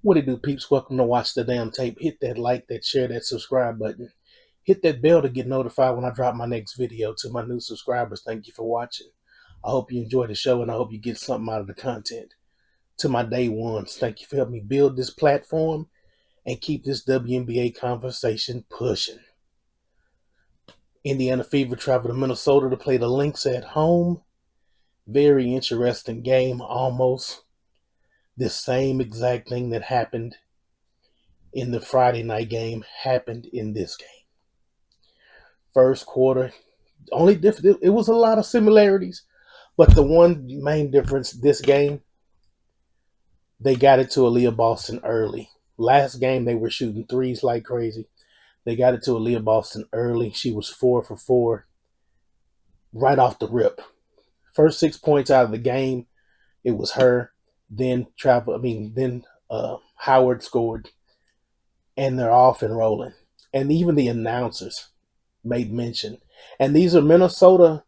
What it do, peeps? Welcome to Watch the Damn Tape. Hit that like, that share, that subscribe button. Hit that bell to get notified when I drop my next video. To my new subscribers, thank you for watching. I hope you enjoy the show and I hope you get something out of the content. To my day ones, thank you for helping me build this platform and keep this WNBA conversation pushing. Indiana Fever traveled to Minnesota to play the Lynx at home. Very interesting game, almost the same exact thing that happened in the Friday night game happened in this game. First quarter, only different, it was a lot of similarities, but the one main difference this game, they got it to Aaliyah Boston early. Last game they were shooting threes like crazy. They got it to Aaliyah Boston early. She was 4 for 4 right off the rip. First 6 points out of the game, it was her. Then Howard scored, and they're off and rolling. And even the announcers made mention. And these are Minnesota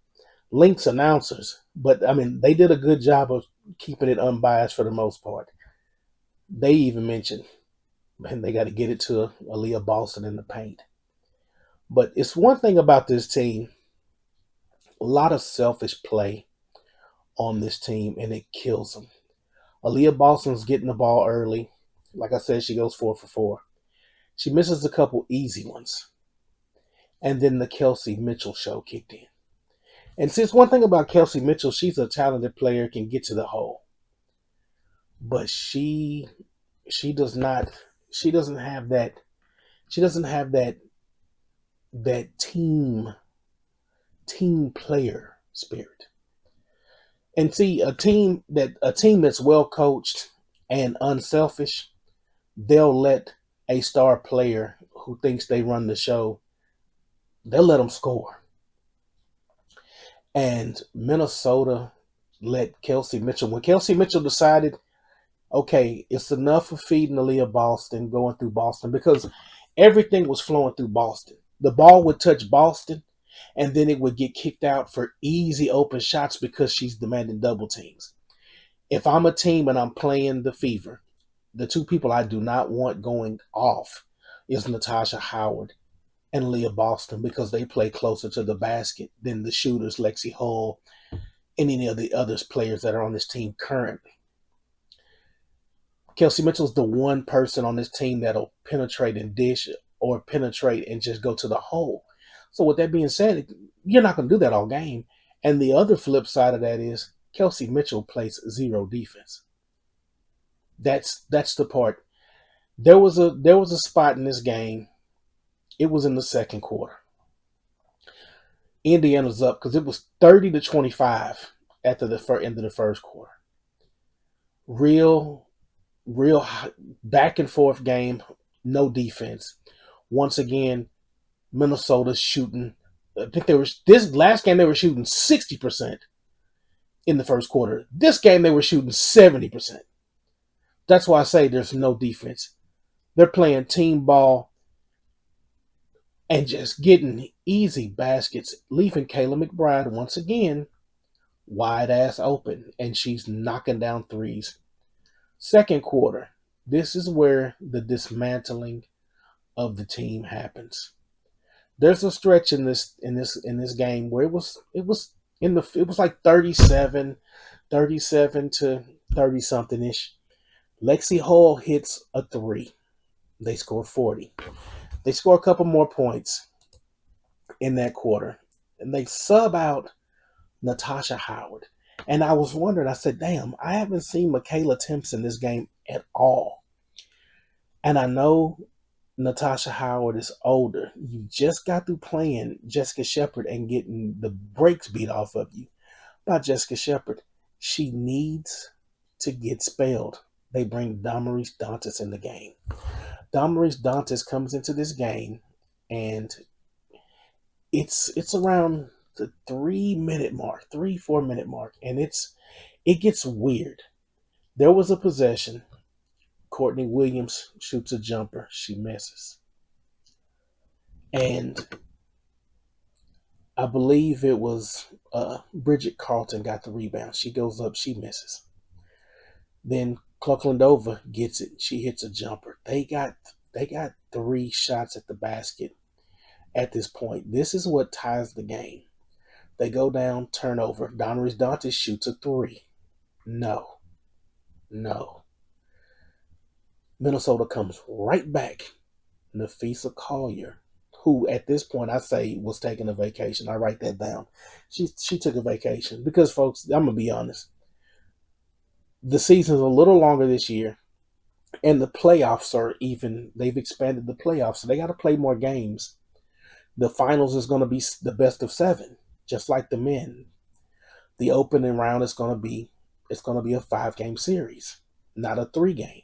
Lynx announcers, but I mean, they did a good job of keeping it unbiased for the most part. They even mentioned, man, they got to get it to Aaliyah Boston in the paint. But it's one thing about this team, a lot of selfish play on this team, and it kills them. Aaliyah Boston's getting the ball early. Like I said, she goes 4 for 4. She misses a couple easy ones. And then the Kelsey Mitchell show kicked in. And since one thing about Kelsey Mitchell, she's a talented player, can get to the hole. But she does not she doesn't have that team player spirit. And see, a team that's well coached and unselfish, they'll let a star player who thinks they run the show, they'll let them score. And Minnesota let Kelsey Mitchell, when Kelsey Mitchell decided, okay, it's enough of feeding Aaliyah Boston, going through Boston, because everything was flowing through Boston. The ball would touch Boston, and then it would get kicked out for easy open shots because she's demanding double teams. If I'm a team and I'm playing the Fever, the two people I do not want going off is Natasha Howard and Leah Boston, because they play closer to the basket than the shooters, Lexi Hull, and any of the other players that are on this team currently. Kelsey Mitchell's the one person on this team that'll penetrate and dish, or penetrate and just go to the hole. So with that being said, you're not going to do that all game. And the other flip side of that is Kelsey Mitchell plays zero defense. That's the part. There was a spot in this game. It was in the second quarter. Indiana's up because it was 30-25 after the end of the first quarter. Real back and forth game, no defense. Once again, Minnesota's shooting. I think this last game they were shooting 60% in the first quarter. This game they were shooting 70%. That's why I say there's no defense. They're playing team ball and just getting easy baskets, leaving Kayla McBride once again wide ass open, and she's knocking down threes. Second quarter, this is where the dismantling of the team happens. There's a stretch in this game where it was like 37 to 30 something ish. Lexi Hall hits a three. They score 40. They score a couple more points in that quarter, and they sub out Natasha Howard. And I was wondering, I said, damn, I haven't seen Michaela Timpson this game at all. And I know Natasha Howard is older. You just got through playing Jessica Shepard and getting the brakes beat off of you by Jessica Shepard. She needs to get spelled. They bring Damaris Dantas in the game. Damaris Dantas comes into this game, and it's around the 3-minute mark, 4-minute mark, and it gets weird. There was a possession. Courtney Williams shoots a jumper. She misses. And I believe it was Bridget Carlton got the rebound. She goes up. She misses. Then Klucklandova gets it. She hits a jumper. They got three shots at the basket at this point. This is what ties the game. They go down, turnover. Donoris Dantes shoots a three. No, no. Minnesota comes right back. Napheesa Collier, who at this point I say was taking a vacation. I write that down. She took a vacation because, folks, I'm gonna be honest. The season's a little longer this year, and the playoffs are even. They've expanded the playoffs, so they got to play more games. The finals is going to be the best of seven, just like the men. The opening round is going to be a 5 game series, not a 3 game.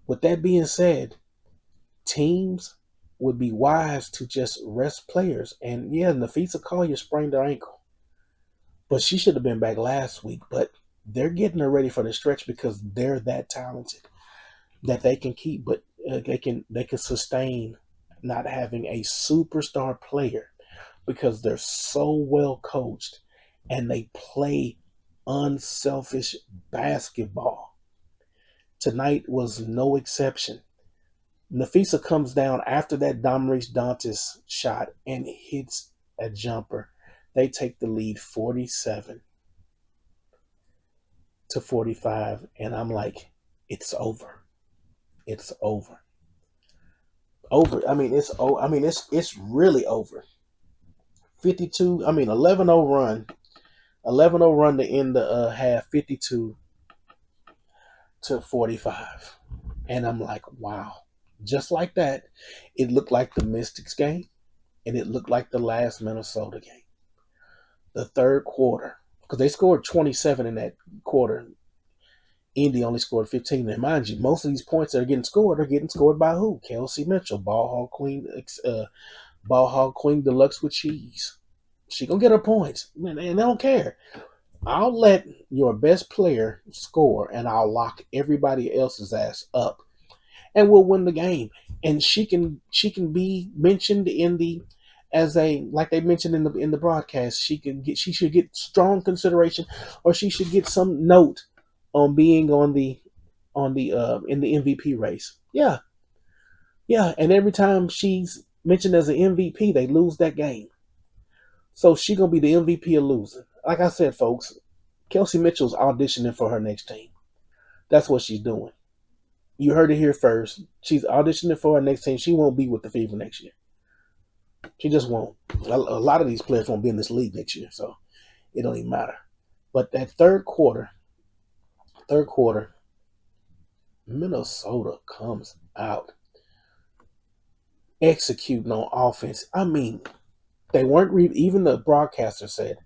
With that being said, teams would be wise to just rest players. And yeah, Napheesa Collier sprained her ankle, but she should have been back last week. But they're getting her ready for the stretch because they're that talented that they can keep, but they can sustain not having a superstar player because they're so well coached and they play unselfish basketball. Tonight was no exception. Napheesa comes down after that Dominus Dantes shot and hits a jumper. They take the lead 47-45, and I'm like, it's over. It's over. Over. I mean, it's really over. 52. I mean, 11-0 run. 11-0 run to end the half. 52-45, and I'm like, wow. Just like that, it looked like the Mystics game, and it looked like the last Minnesota game. The third quarter, because they scored 27 in that quarter. Indy only scored 15. And mind you, most of these points that are getting scored by who? Kelsey Mitchell, Ball Hog Queen Deluxe with cheese. She gonna get her points, man, and they don't care. I'll let your best player score, and I'll lock everybody else's ass up, and we'll win the game. And she can be mentioned in the as a like they mentioned in the broadcast. She should get strong consideration, or she should get some note on being on the in the MVP race. Yeah, yeah. And every time she's mentioned as an MVP, they lose that game. So she gonna be the MVP of losing. Like I said, folks, Kelsey Mitchell's auditioning for her next team. That's what she's doing. You heard it here first. She's auditioning for her next team. She won't be with the Fever next year. She just won't. A lot of these players won't be in this league next year, so it don't even matter. But that third quarter, Minnesota comes out executing on offense. I mean, they weren't even the broadcaster said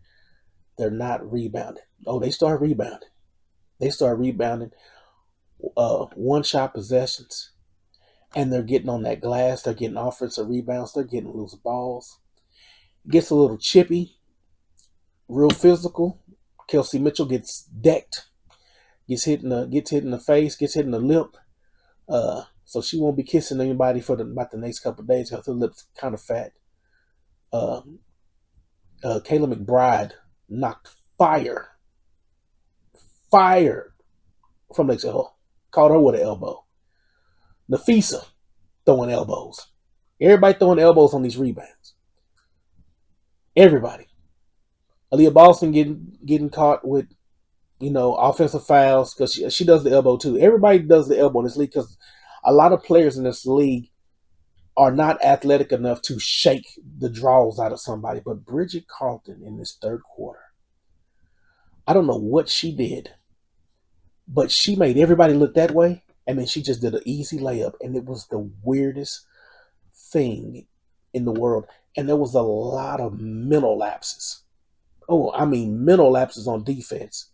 they're not rebounding. Oh, they start rebounding. They start rebounding one shot possessions, and they're getting on that glass. They're getting offensive rebounds. They're getting loose balls. Gets a little chippy, real physical. Kelsey Mitchell gets decked, gets hit in the face, gets hit in the lip. So she won't be kissing anybody for about the next couple of days because her lips kind of fat. Uh, Kayla McBride knocked fire from the caught her with an elbow. Napheesa throwing elbows. Everybody throwing elbows on these rebounds. Everybody. Aaliyah Boston getting caught with offensive fouls because she does the elbow too. Everybody does the elbow in this league because a lot of players in this league are not athletic enough to shake the draws out of somebody. But Bridget Carlton in this third quarter, I don't know what she did, but she made everybody look that way, and then she just did an easy layup, and it was the weirdest thing in the world. And there was a lot of mental lapses. Oh, I mean mental lapses on defense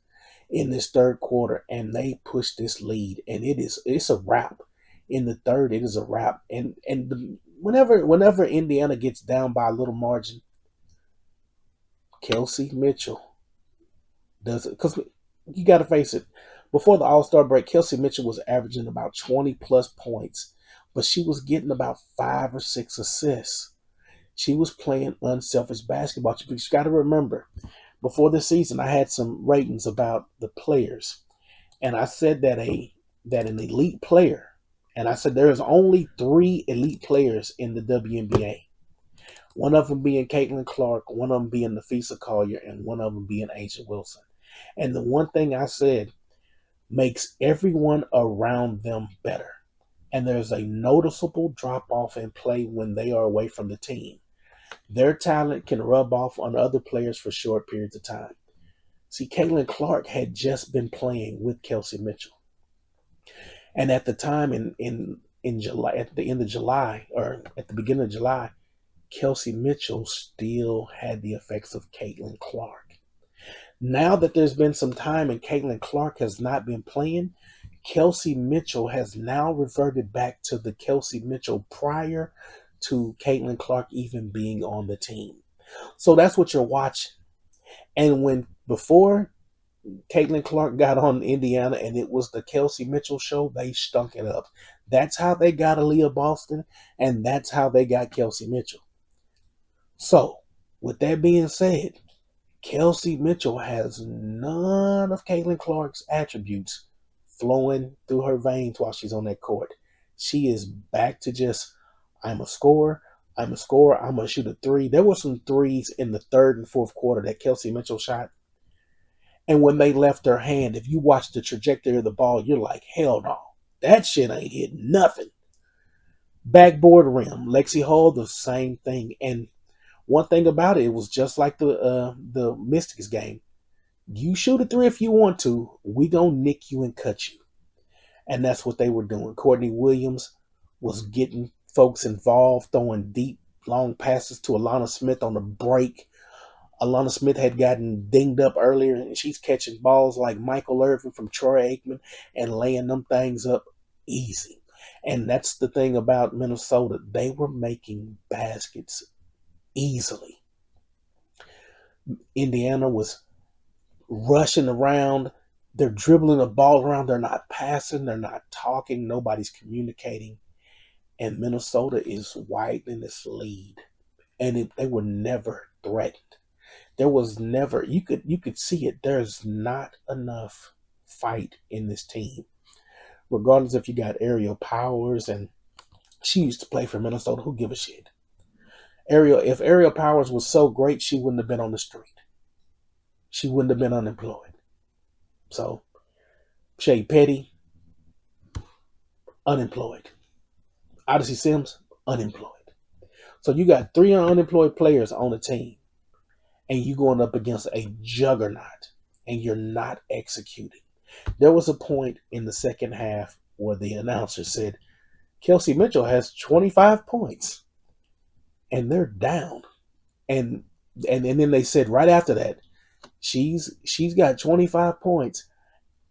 in this third quarter, and they pushed this lead, and it's a wrap. In the third, it is a wrap, and whenever Indiana gets down by a little margin, Kelsey Mitchell does it because you got to face it. Before the All-Star break, Kelsey Mitchell was averaging about 20 plus points, but she was getting about 5 or 6 assists. She was playing unselfish basketball. But you got to remember, before the season, I had some ratings about the players. And I said that an elite player, and I said there's only three elite players in the WNBA. One of them being Caitlin Clark, one of them being Napheesa Collier, and one of them being Asia Wilson. And the one thing I said makes everyone around them better. And there's a noticeable drop off in play when they are away from the team. Their talent can rub off on other players for short periods of time. See, Caitlin Clark had just been playing with Kelsey Mitchell. And at the time in July, at the end of July, or at the beginning of July, Kelsey Mitchell still had the effects of Caitlin Clark. Now that there's been some time and Caitlin Clark has not been playing, Kelsey Mitchell has now reverted back to the Kelsey Mitchell prior to Caitlin Clark even being on the team. So that's what you're watching. And when before Caitlin Clark got on Indiana and it was the Kelsey Mitchell show, they stunk it up. That's how they got Aaliyah Boston, and that's how they got Kelsey Mitchell. So, with that being said, Kelsey Mitchell has none of Caitlin Clark's attributes flowing through her veins while she's on that court. She is back to just, I'm a scorer, I'm a scorer, I'm going to shoot a three. There were some threes in the third and fourth quarter that Kelsey Mitchell shot. And when they left her hand, if you watch the trajectory of the ball, you're like, hell no, that shit ain't hitting nothing. Backboard rim, Lexi Hall, the same thing. And one thing about it, it was just like the Mystics game. You shoot a three if you want to. We gonna nick you and cut you. And that's what they were doing. Courtney Williams was getting folks involved, throwing deep, long passes to Alana Smith on the break. Alana Smith had gotten dinged up earlier, and she's catching balls like Michael Irvin from Troy Aikman and laying them things up easy. And that's the thing about Minnesota. They were making baskets easily. Indiana was rushing around. They're dribbling the ball around. They're not passing. They're not talking. Nobody's communicating. And Minnesota is widening its lead. And they were never threatened. There was never, you could see it. There's not enough fight in this team. Regardless if you got Ariel Powers, and she used to play for Minnesota. Who give a shit? If Ariel Powers was so great, she wouldn't have been on the street. She wouldn't have been unemployed. So, Shea Petty, unemployed. Odyssey Sims, unemployed. So you got three unemployed players on the team, and you going up against a juggernaut, and you're not executing. There was a point in the second half where the announcer said, Kelsey Mitchell has 25 points, and they're down. And then they said right after that, she's got 25 points,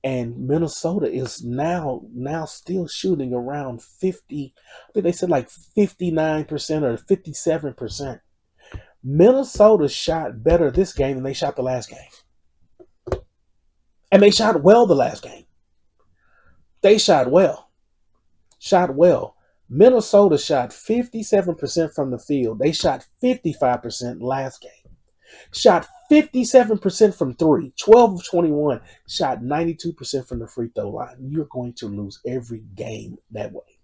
and Minnesota is now still shooting around 50. I think they said like 59% or 57%. Minnesota shot better this game than they shot the last game. And they shot well the last game. They shot well. Minnesota shot 57% from the field. They shot 55% last game. Shot 57% from three, 12 of 21, shot 92% from the free throw line. You're going to lose every game that way.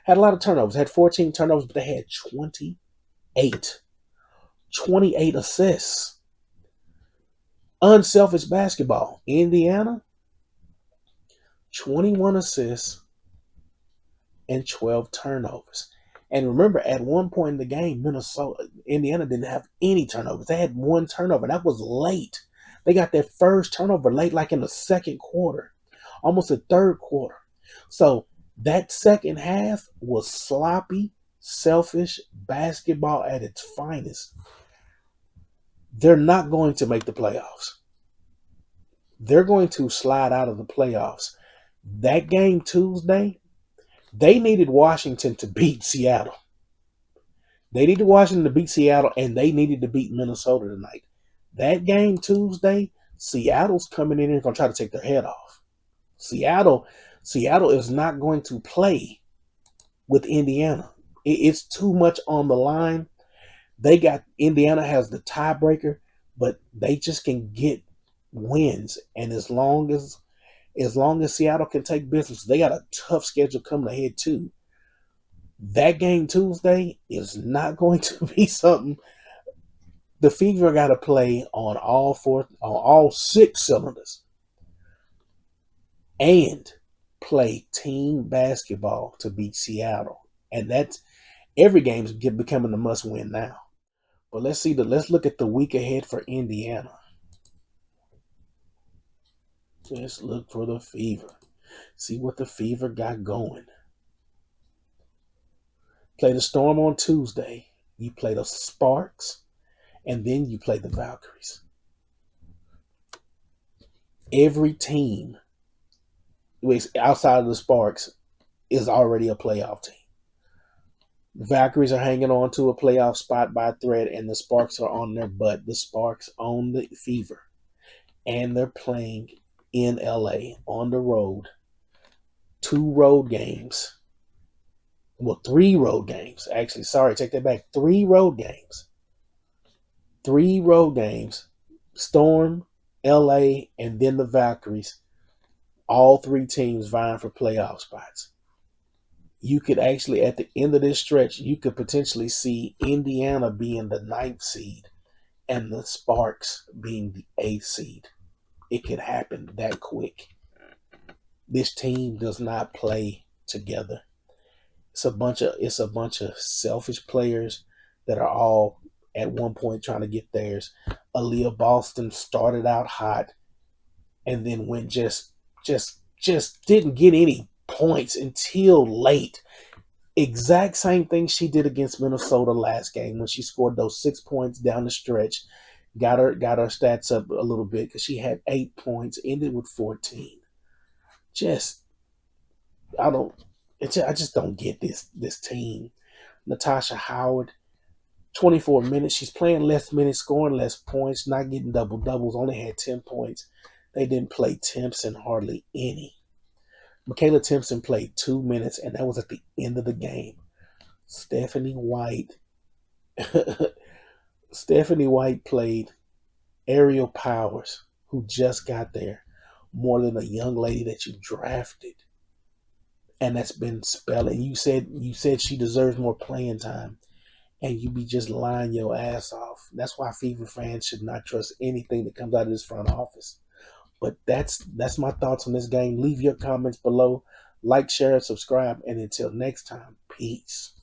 Had a lot of turnovers, had 14 turnovers, but they had 28 assists. Unselfish basketball. Indiana, 21 assists and 12 turnovers. And remember, at one point in the game, Indiana didn't have any turnovers. They had one turnover. That was late. They got their first turnover late, like in the second quarter, almost the third quarter. So that second half was sloppy, selfish basketball at its finest. They're not going to make the playoffs. They're going to slide out of the playoffs. That game Tuesday, they needed Washington to beat Seattle. They needed Washington to beat Seattle, and they needed to beat Minnesota tonight. That game Tuesday, Seattle's coming in and going to try to take their head off. Seattle is not going to play with Indiana. It's too much on the line. Indiana has the tiebreaker, but they just can get wins. And as long as As long as Seattle can take business, they got a tough schedule coming ahead too. That game Tuesday is not going to be something. The Fever got to play on all six cylinders, and play team basketball to beat Seattle. And that's every game's becoming a must win now. But let's look at the week ahead for Indiana. Just look for the Fever. See what the Fever got going. Play the Storm on Tuesday. You play the Sparks, and then you play the Valkyries. Every team outside of the Sparks is already a playoff team. The Valkyries are hanging on to a playoff spot by a thread, and the Sparks are on their butt. The Sparks own the Fever, and they're playing in LA on the road. 2 road games. Well, 3 road games. Actually, sorry, take that back. 3 road games. 3 road games. Storm, LA, and then the Valkyries. All 3 teams vying for playoff spots. You could actually, at the end of this stretch, you could potentially see Indiana being the 9th seed and the Sparks being the 8th seed. It could happen that quick. This team does not play together. It's a bunch of selfish players that are all at one point trying to get theirs. Aaliyah Boston started out hot and then went just didn't get any points until late. Exact same thing she did against Minnesota last game when she scored those 6 points down the stretch. Got her stats up a little bit because she had 8 points, ended with 14. Just I just don't get this team. Natasha Howard, 24 minutes. She's playing less minutes, scoring less points, not getting double doubles. Only had 10 points. They didn't play Timpson hardly any. Michaela Timpson played 2 minutes, and that was at the end of the game. Stephanie White. Stephanie White played Aerial Powers, who just got there, more than a young lady that you drafted. And that's been spelling. You said she deserves more playing time, and you be just lying your ass off. That's why Fever fans should not trust anything that comes out of this front office. But that's my thoughts on this game. Leave your comments below. Like, share, and subscribe. And until next time, peace.